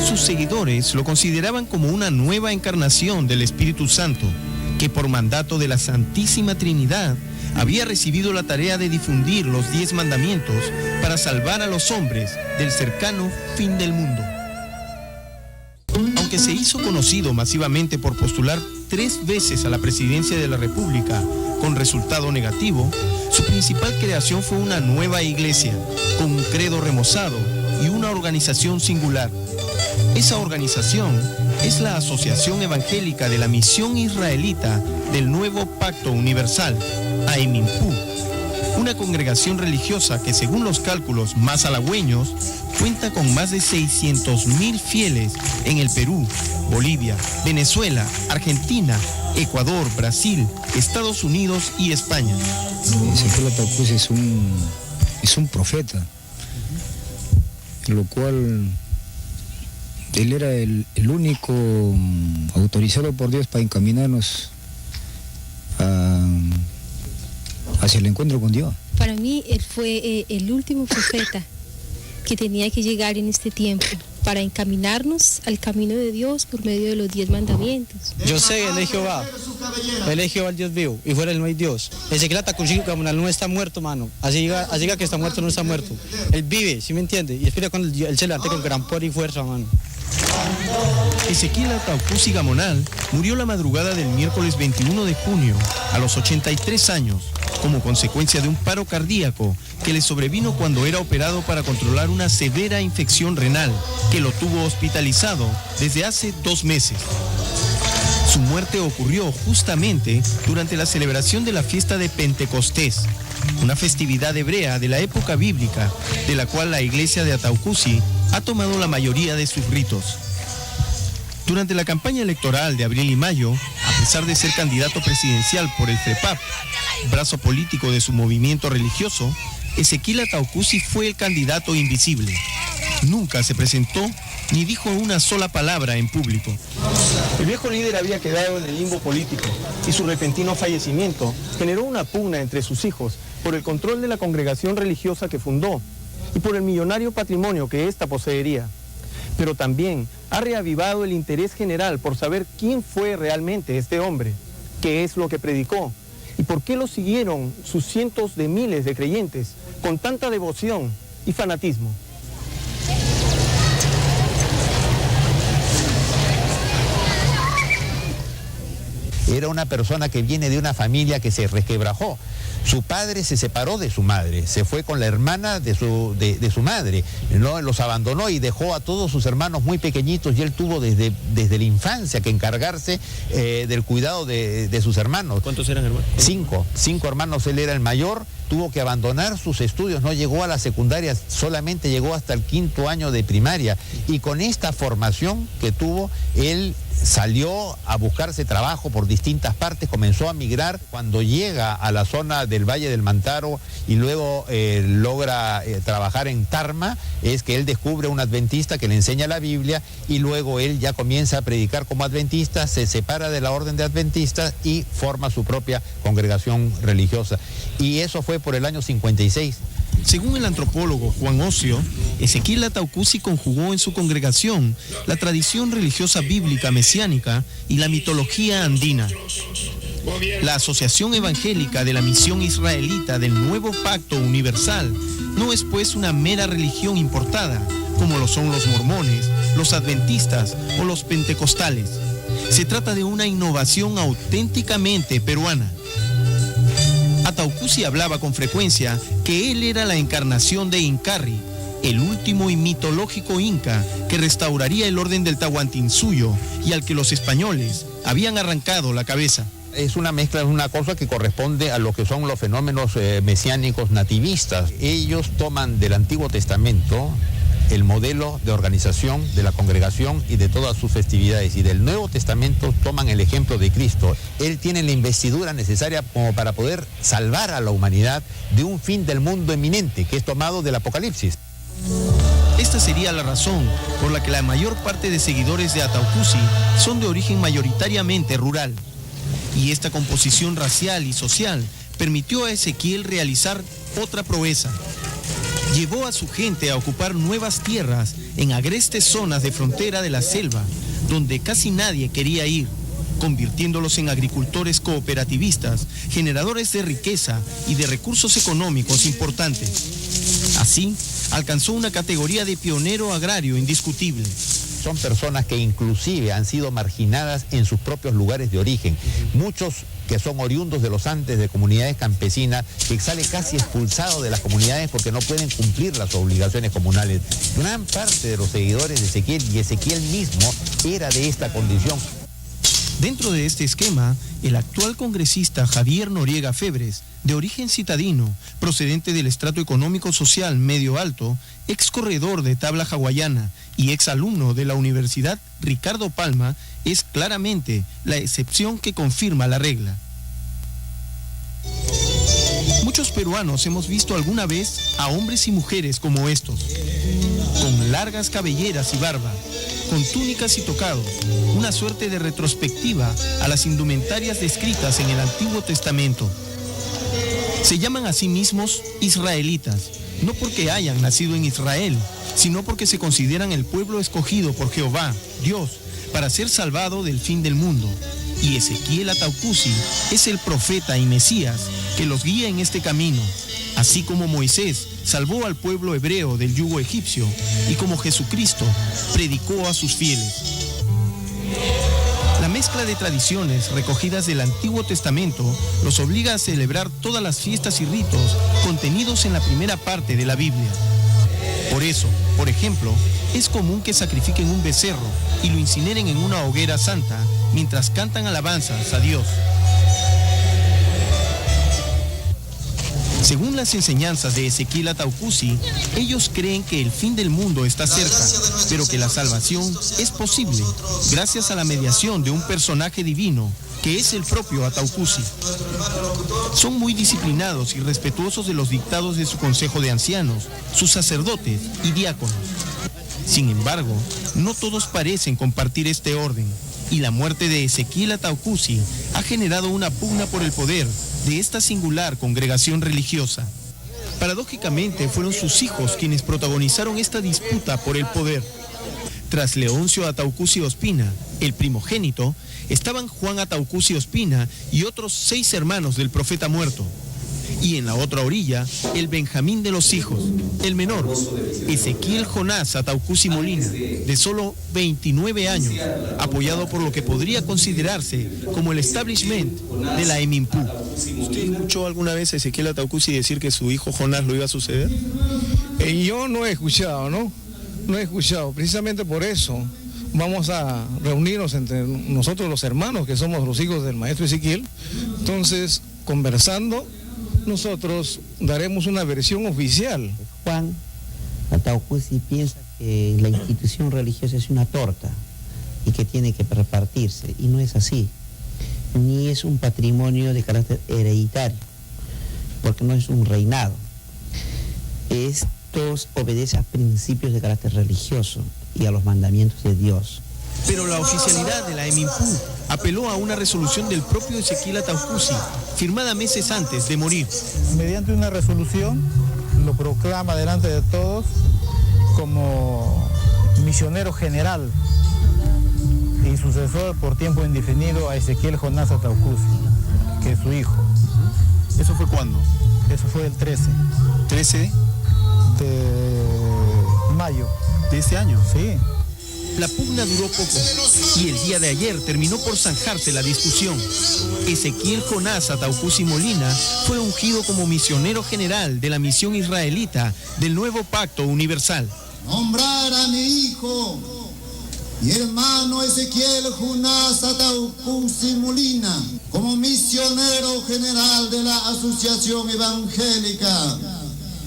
Sus seguidores lo consideraban como una nueva encarnación del Espíritu Santo, que por mandato de la Santísima Trinidad había recibido la tarea de difundir los 10 mandamientos para salvar a los hombres del cercano fin del mundo. Aunque se hizo conocido masivamente por postular 3 veces a la presidencia de la República con resultado negativo, su principal creación fue una nueva iglesia, con un credo remozado y una organización singular. Esa organización es la Asociación Evangélica de la Misión Israelita del Nuevo Pacto Universal, AEMINPU, una congregación religiosa que, según los cálculos más halagüeños, cuenta con más de 600.000 fieles en el Perú, Bolivia, Venezuela, Argentina, Ecuador, Brasil, Estados Unidos y España. Ezequiel Ataucusi es un profeta, lo cual él era el único autorizado por Dios para encaminarnos hacia el encuentro con Dios. Para mí él fue el último profeta que tenía que llegar en este tiempo para encaminarnos al camino de Dios por medio de los 10 mandamientos. Yo sé, él es Jehová el Dios vivo, y fuera él no hay Dios. Ezequiel Ataucusi no está muerto, mano. Así diga que está muerto, no está muerto. Él vive, ¿sí me entiende? Y espera cuando él se levante con gran poder y fuerza, mano. Ezequiel Ataucusi Gamonal murió la madrugada del miércoles 21 de junio, a los 83 años, como consecuencia de un paro cardíaco que le sobrevino cuando era operado para controlar una severa infección renal que lo tuvo hospitalizado desde hace 2 meses. Su muerte ocurrió justamente durante la celebración de la fiesta de Pentecostés, una festividad hebrea de la época bíblica, de la cual la iglesia de Ataucusi ha tomado la mayoría de sus ritos. Durante la campaña electoral de abril y mayo, a pesar de ser candidato presidencial por el FREPAP, brazo político de su movimiento religioso, Ezequiel Ataucusi fue el candidato invisible. Nunca se presentó ni dijo una sola palabra en público. El viejo líder había quedado en el limbo político y su repentino fallecimiento generó una pugna entre sus hijos por el control de la congregación religiosa que fundó y por el millonario patrimonio que ésta poseería. Pero también ha reavivado el interés general por saber quién fue realmente este hombre, qué es lo que predicó y por qué lo siguieron sus cientos de miles de creyentes con tanta devoción y fanatismo. Era una persona que viene de una familia que se resquebrajó. Su padre se separó de su madre, se fue con la hermana de su madre, ¿no? Los abandonó y dejó a todos sus hermanos muy pequeñitos y él tuvo desde la infancia que encargarse del cuidado de sus hermanos. ¿Cuántos eran hermanos? 5 hermanos, él era el mayor, tuvo que abandonar sus estudios, no llegó a la secundaria, solamente llegó hasta el 5º año de primaria y con esta formación que tuvo, él salió a buscarse trabajo por distintas partes, comenzó a migrar. Cuando llega a la zona del Valle del Mantaro y luego logra trabajar en Tarma, es que él descubre un adventista que le enseña la Biblia y luego él ya comienza a predicar como adventista, se separa de la orden de adventistas y forma su propia congregación religiosa. Y eso fue por el año 56. Según el antropólogo Juan Ocio, Ezequiel Ataucusi conjugó en su congregación la tradición religiosa bíblica mesiánica y la mitología andina. La Asociación Evangélica de la Misión Israelita del Nuevo Pacto Universal no es pues una mera religión importada, como lo son los mormones, los adventistas o los pentecostales. Se trata de una innovación auténticamente peruana. Ataucusi hablaba con frecuencia que él era la encarnación de Incarri, el último y mitológico inca que restauraría el orden del Tahuantinsuyo y al que los españoles habían arrancado la cabeza. Es una mezcla, es una cosa que corresponde a lo que son los fenómenos mesiánicos nativistas. Ellos toman del Antiguo Testamento el modelo de organización de la congregación y de todas sus festividades, y del Nuevo Testamento toman el ejemplo de Cristo. Él tiene la investidura necesaria como para poder salvar a la humanidad de un fin del mundo eminente, que es tomado del Apocalipsis. Esta sería la razón por la que la mayor parte de seguidores de Ataucusi son de origen mayoritariamente rural. Y esta composición racial y social permitió a Ezequiel realizar otra proeza: llevó a su gente a ocupar nuevas tierras en agrestes zonas de frontera de la selva, donde casi nadie quería ir, convirtiéndolos en agricultores cooperativistas, generadores de riqueza y de recursos económicos importantes. Así, alcanzó una categoría de pionero agrario indiscutible. Son personas que inclusive han sido marginadas en sus propios lugares de origen. Muchos que son oriundos de los Andes, de comunidades campesinas, que salen casi expulsados de las comunidades porque no pueden cumplir las obligaciones comunales. Gran parte de los seguidores de Ezequiel, y Ezequiel mismo, era de esta condición. Dentro de este esquema, el actual congresista Javier Noriega Febres, de origen citadino, procedente del estrato económico social medio alto, ex corredor de tabla hawaiana y ex alumno de la Universidad Ricardo Palma, es claramente la excepción que confirma la regla. Muchos peruanos hemos visto alguna vez a hombres y mujeres como estos, con largas cabelleras y barba, con túnicas y tocados, una suerte de retrospectiva a las indumentarias descritas en el Antiguo Testamento. Se llaman a sí mismos israelitas, no porque hayan nacido en Israel, sino porque se consideran el pueblo escogido por Jehová, Dios, para ser salvado del fin del mundo. Y Ezequiel Ataucusi es el profeta y Mesías que los guía en este camino, así como Moisés salvó al pueblo hebreo del yugo egipcio y como Jesucristo predicó a sus fieles. La mezcla de tradiciones recogidas del Antiguo Testamento los obliga a celebrar todas las fiestas y ritos contenidos en la primera parte de la Biblia. Por eso, por ejemplo, es común que sacrifiquen un becerro y lo incineren en una hoguera santa mientras cantan alabanzas a Dios. Según las enseñanzas de Ezequiel Ataucusi, ellos creen que el fin del mundo está cerca, pero que la salvación es posible gracias a la mediación de un personaje divino que es el propio Ataucusi. Son muy disciplinados y respetuosos de los dictados de su consejo de ancianos, sus sacerdotes y diáconos. Sin embargo, no todos parecen compartir este orden, y la muerte de Ezequiel Ataucusi ha generado una pugna por el poder de esta singular congregación religiosa. Paradójicamente, fueron sus hijos quienes protagonizaron esta disputa por el poder. Tras Leoncio Ataucusi Ospina, el primogénito, estaban Juan Ataucusi Ospina y otros 6 hermanos del profeta muerto. Y en la otra orilla, el Benjamín de los hijos, el menor, Ezequiel Jonás Ataucusi Molina, de solo 29 años, apoyado por lo que podría considerarse como el establishment de la Emimpu. ¿Usted escuchó alguna vez a Ezequiel Ataucusi decir que su hijo Jonás lo iba a suceder? Yo no he escuchado, ¿no? No he escuchado. Precisamente por eso vamos a reunirnos entre nosotros los hermanos, que somos los hijos del maestro Ezequiel. Entonces, conversando, nosotros daremos una versión oficial. Juan Ataucusi piensa que la institución religiosa es una torta y que tiene que repartirse, y no es así, ni es un patrimonio de carácter hereditario, porque no es un reinado. Estos obedecen a principios de carácter religioso y a los mandamientos de Dios. Pero la oficialidad de la Emimpu apeló a una resolución del propio Ezequiel Ataucusi, firmada meses antes de morir. Mediante una resolución lo proclama delante de todos como misionero general y sucesor por tiempo indefinido a Ezequiel Jonás Ataucusi, que es su hijo. ¿Eso fue cuándo? Eso fue el 13. ¿13 de mayo. de este año? Sí. La pugna duró poco y el día de ayer terminó por zanjarse la discusión. Ezequiel Jonás Ataucusi Molina fue ungido como misionero general de la misión israelita del Nuevo Pacto Universal. Nombrar a mi hijo y hermano Ezequiel Jonás Ataucusi Molina como misionero general de la Asociación Evangélica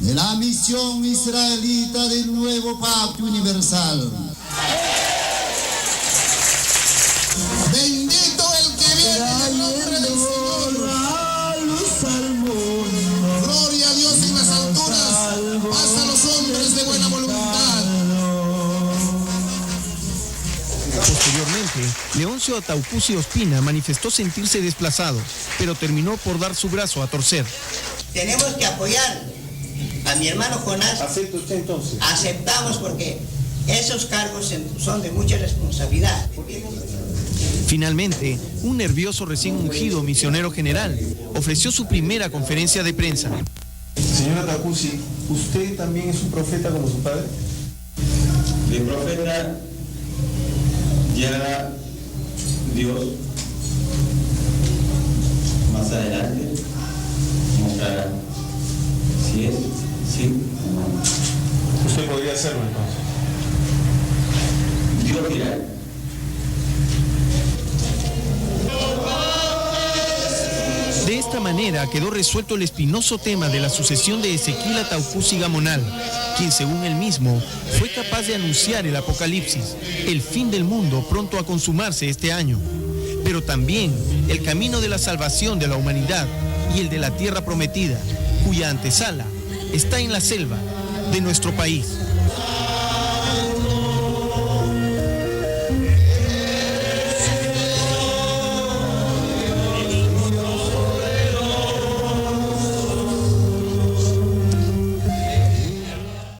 de la misión israelita del Nuevo Pacto Universal. Bendito el que viene en el nombre del Señor. Gloria a Dios en las alturas, paz a los hombres de buena voluntad. Posteriormente, Leoncio Ataucusi Ospina manifestó sentirse desplazado, pero terminó por dar su brazo a torcer. Tenemos que apoyar a mi hermano Jonás. ¿Acepta usted entonces? Aceptamos porque esos cargos son de mucha responsabilidad. Finalmente, un nervioso recién ungido misionero general ofreció su primera conferencia de prensa. Señora Takusi, ¿usted también es un profeta como su padre? De profeta ya Dios más adelante mostrará si es, sí o no. ¿Usted podría hacerlo entonces? Dios dirá. De esta manera quedó resuelto el espinoso tema de la sucesión de Ezequiel Ataucusi Gamonal, quien según él mismo fue capaz de anunciar el apocalipsis, el fin del mundo pronto a consumarse este año, pero también el camino de la salvación de la humanidad y el de la tierra prometida, cuya antesala está en la selva de nuestro país.